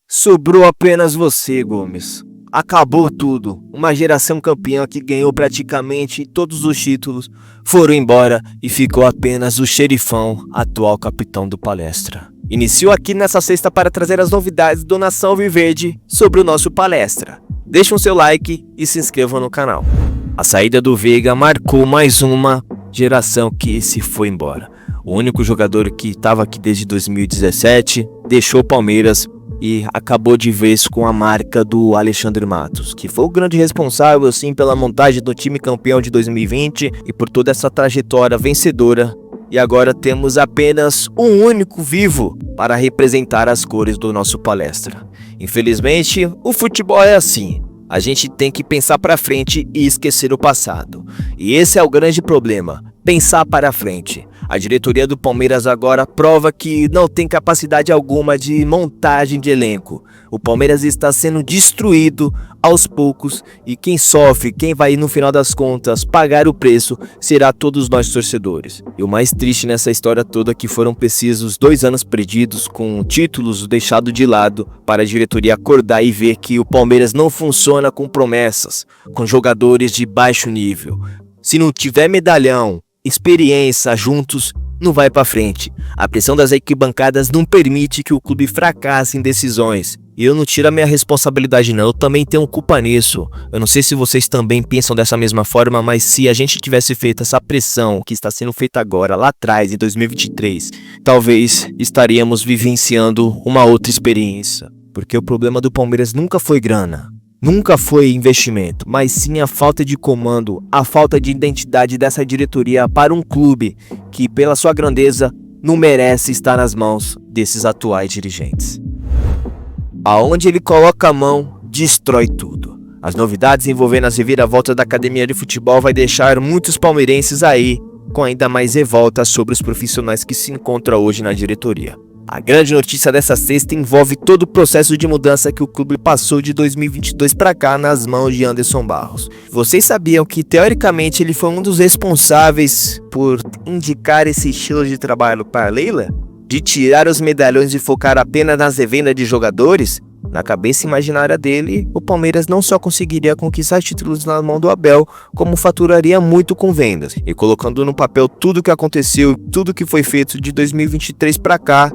Sobrou apenas você, Gomes. Acabou tudo. Uma geração campeã que ganhou praticamente todos os títulos foram embora e ficou apenas o xerifão, atual capitão do Palestra. Inicio aqui nessa sexta para trazer as novidades do Nação Alviverde sobre o nosso Palestra. Deixe um seu like e se inscreva no canal. A saída do Veiga marcou mais uma geração que se foi embora. O único jogador que estava aqui desde 2017 deixou o Palmeiras e acabou de vez com a marca do Alexandre Matos, que foi o grande responsável sim pela montagem do time campeão de 2020 e por toda essa trajetória vencedora. E agora temos apenas um único vivo para representar as cores do nosso Palestra. Infelizmente, o futebol é assim. A gente tem que pensar para frente e esquecer o passado. E esse é o grande problema, pensar para frente. A diretoria do Palmeiras agora prova que não tem capacidade alguma de montagem de elenco. O Palmeiras está sendo destruído aos poucos e quem sofre, quem vai no final das contas pagar o preço, será todos nós torcedores. E o mais triste nessa história toda é que foram precisos 2 anos perdidos com títulos deixados de lado para a diretoria acordar e ver que o Palmeiras não funciona com promessas, com jogadores de baixo nível. Se não tiver medalhão, experiência juntos, não vai pra frente. A pressão das arquibancadas não permite que o clube fracasse em decisões. E eu não tiro a minha responsabilidade não, eu também tenho culpa nisso. Eu não sei se vocês também pensam dessa mesma forma, mas se a gente tivesse feito essa pressão que está sendo feita agora, lá atrás, em 2023, talvez estaríamos vivenciando uma outra experiência. Porque o problema do Palmeiras nunca foi grana. Nunca foi investimento, mas sim a falta de comando, a falta de identidade dessa diretoria para um clube que, pela sua grandeza, não merece estar nas mãos desses atuais dirigentes. Aonde ele coloca a mão, destrói tudo. As novidades envolvendo as reviravoltas da academia de futebol vai deixar muitos palmeirenses aí com ainda mais revolta sobre os profissionais que se encontram hoje na diretoria. A grande notícia dessa sexta envolve todo o processo de mudança que o clube passou de 2022 para cá nas mãos de Anderson Barros. Vocês sabiam que teoricamente ele foi um dos responsáveis por indicar esse estilo de trabalho para Leila? De tirar os medalhões e focar apenas nas revendas de jogadores? Na cabeça imaginária dele, o Palmeiras não só conseguiria conquistar títulos na mão do Abel, como faturaria muito com vendas. E colocando no papel tudo o que aconteceu, tudo que foi feito de 2023 para cá,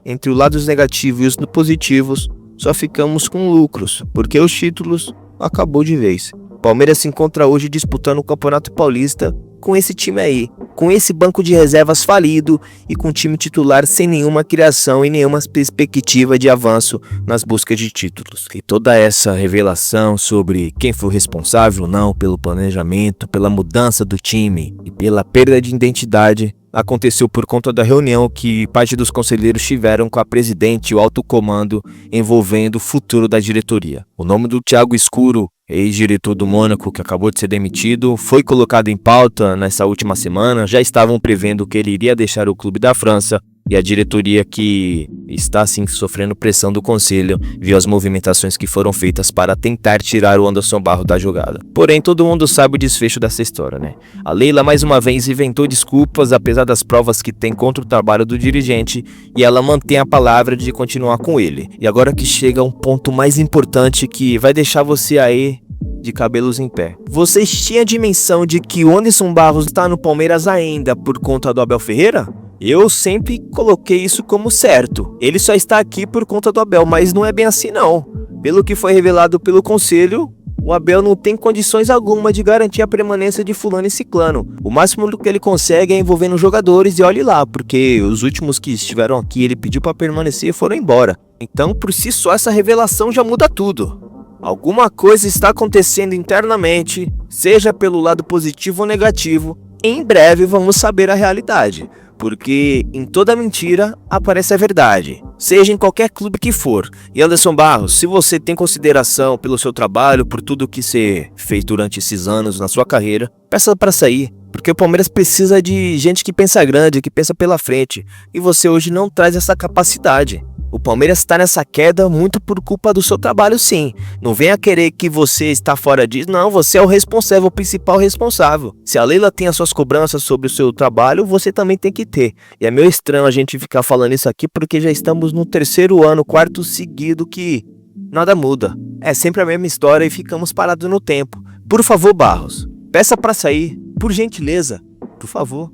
entre os lados negativos e os positivos, só ficamos com lucros, porque os títulos acabou de vez. Palmeiras se encontra hoje disputando o Campeonato Paulista com esse time aí, com esse banco de reservas falido e com o time titular sem nenhuma criação e nenhuma perspectiva de avanço nas buscas de títulos. E toda essa revelação sobre quem foi responsável ou não pelo planejamento, pela mudança do time e pela perda de identidade aconteceu por conta da reunião que parte dos conselheiros tiveram com a presidente e o alto comando envolvendo o futuro da diretoria. O nome do Thiago Escuro, ex-diretor do Mônaco, que acabou de ser demitido, foi colocado em pauta nessa última semana. Já estavam prevendo que ele iria deixar o clube da França e a diretoria, que está sim sofrendo pressão do conselho, viu as movimentações que foram feitas para tentar tirar o Anderson Barros da jogada. Porém, todo mundo sabe o desfecho dessa história, né? A Leila mais uma vez inventou desculpas, apesar das provas que tem contra o trabalho do dirigente, e ela mantém a palavra de continuar com ele. E agora que chega um ponto mais importante que vai deixar você aí de cabelos em pé. Vocês tinham a dimensão de que o Anderson Barros está no Palmeiras ainda por conta do Abel Ferreira? Eu sempre coloquei isso como certo. Ele só está aqui por conta do Abel, mas não é bem assim não. Pelo que foi revelado pelo conselho, o Abel não tem condições alguma de garantir a permanência de fulano e ciclano. O máximo que ele consegue é envolvendo jogadores e olhe lá, porque os últimos que estiveram aqui ele pediu para permanecer e foram embora. Então, por si só, essa revelação já muda tudo. Alguma coisa está acontecendo internamente, seja pelo lado positivo ou negativo. Em breve vamos saber a realidade. Porque em toda mentira aparece a verdade, seja em qualquer clube que for. E Anderson Barros, se você tem consideração pelo seu trabalho, por tudo que você fez durante esses anos na sua carreira, peça para sair. Porque o Palmeiras precisa de gente que pensa grande, que pensa pela frente. E você hoje não traz essa capacidade. O Palmeiras está nessa queda muito por culpa do seu trabalho, sim. Não venha querer que você está fora disso. Não, você é o responsável, o principal responsável. Se a Leila tem as suas cobranças sobre o seu trabalho, você também tem que ter. E é meio estranho a gente ficar falando isso aqui porque já estamos no 3º ano, 4º seguido que nada muda. É sempre a mesma história e ficamos parados no tempo. Por favor, Barros, peça para sair, por gentileza, por favor.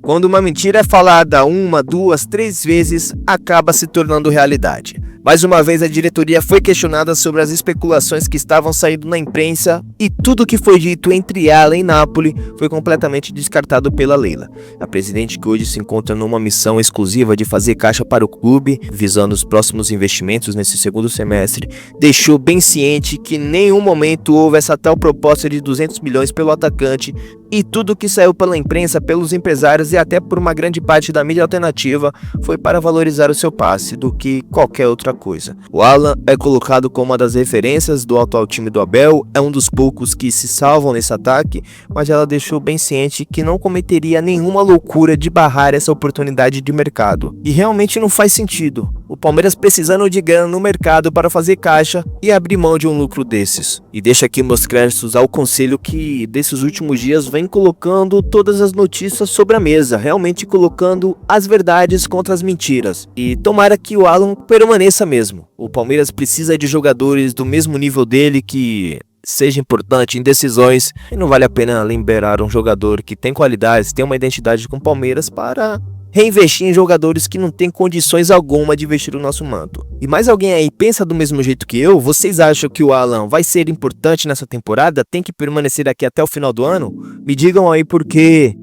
Quando uma mentira é falada 1, 2, 3 vezes, acaba se tornando realidade. Mais uma vez a diretoria foi questionada sobre as especulações que estavam saindo na imprensa e tudo que foi dito entre ela e Napoli foi completamente descartado pela Leila. A presidente, que hoje se encontra numa missão exclusiva de fazer caixa para o clube, visando os próximos investimentos nesse segundo semestre, deixou bem ciente que em nenhum momento houve essa tal proposta de 200 milhões pelo atacante e tudo que saiu pela imprensa, pelos empresários e até por uma grande parte da mídia alternativa foi para valorizar o seu passe do que qualquer outra coisa. O Alan é colocado como uma das referências do atual time do Abel, é um dos poucos que se salvam nesse ataque, mas ela deixou bem ciente que não cometeria nenhuma loucura de barrar essa oportunidade de mercado. E realmente não faz sentido. O Palmeiras precisando de grana no mercado para fazer caixa e abrir mão de um lucro desses. E deixa aqui meus créditos ao conselho que desses últimos dias vem colocando todas as notícias sobre a mesa, realmente colocando as verdades contra as mentiras. E tomara que o Alan permaneça mesmo. O Palmeiras precisa de jogadores do mesmo nível dele que seja importante em decisões e não vale a pena liberar um jogador que tem qualidades, tem uma identidade com o Palmeiras para reinvestir em jogadores que não têm condições alguma de vestir o nosso manto. E mais alguém aí pensa do mesmo jeito que eu? Vocês acham que o Alan vai ser importante nessa temporada? Tem que permanecer aqui até o final do ano? Me digam aí porque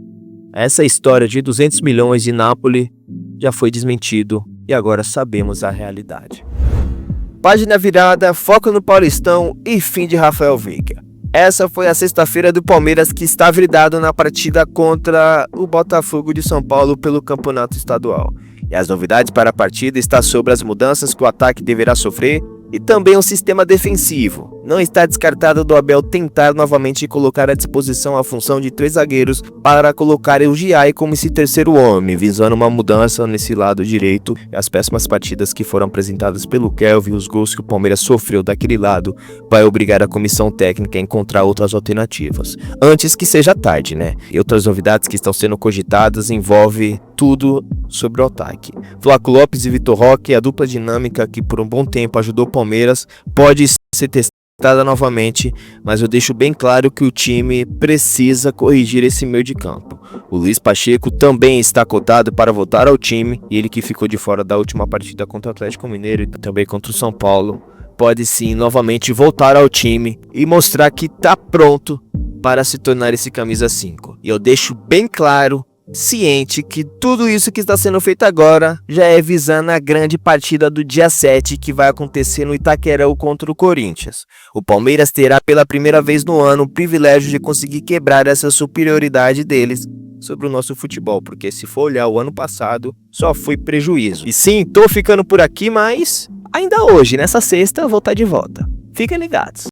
essa história de 200 milhões de Napoli já foi desmentido e agora sabemos a realidade. Página virada, foco no Paulistão e fim de Rafael Veiga. Essa foi a sexta-feira do Palmeiras que está vidrado na partida contra o Botafogo de São Paulo pelo Campeonato Estadual. E as novidades para a partida estão sobre as mudanças que o ataque deverá sofrer e também um sistema defensivo. Não está descartado do Abel tentar novamente colocar à disposição a função de 3 zagueiros para colocar o Giai como esse terceiro homem, visando uma mudança nesse lado direito. E as péssimas partidas que foram apresentadas pelo Kelvin e os gols que o Palmeiras sofreu daquele lado vai obrigar a comissão técnica a encontrar outras alternativas. Antes que seja tarde, né? E outras novidades que estão sendo cogitadas envolvem tudo sobre o ataque. Flaco Lopes e Vitor Roque, a dupla dinâmica que por um bom tempo ajudou o Palmeiras, pode ser testada novamente, mas eu deixo bem claro que o time precisa corrigir esse meio de campo. O Luiz Pacheco também está cotado para voltar ao time, e ele que ficou de fora da última partida contra o Atlético Mineiro e também contra o São Paulo, pode sim novamente voltar ao time e mostrar que está pronto para se tornar esse camisa 5. E eu deixo bem claro, ciente, que tudo isso que está sendo feito agora já é visando a grande partida do dia 7 que vai acontecer no Itaquerão contra o Corinthians. O Palmeiras terá pela primeira vez no ano o privilégio de conseguir quebrar essa superioridade deles sobre o nosso futebol, porque se for olhar o ano passado só foi prejuízo. E sim, tô ficando por aqui, mas ainda hoje, nessa sexta, eu vou estar de volta. Fiquem ligados.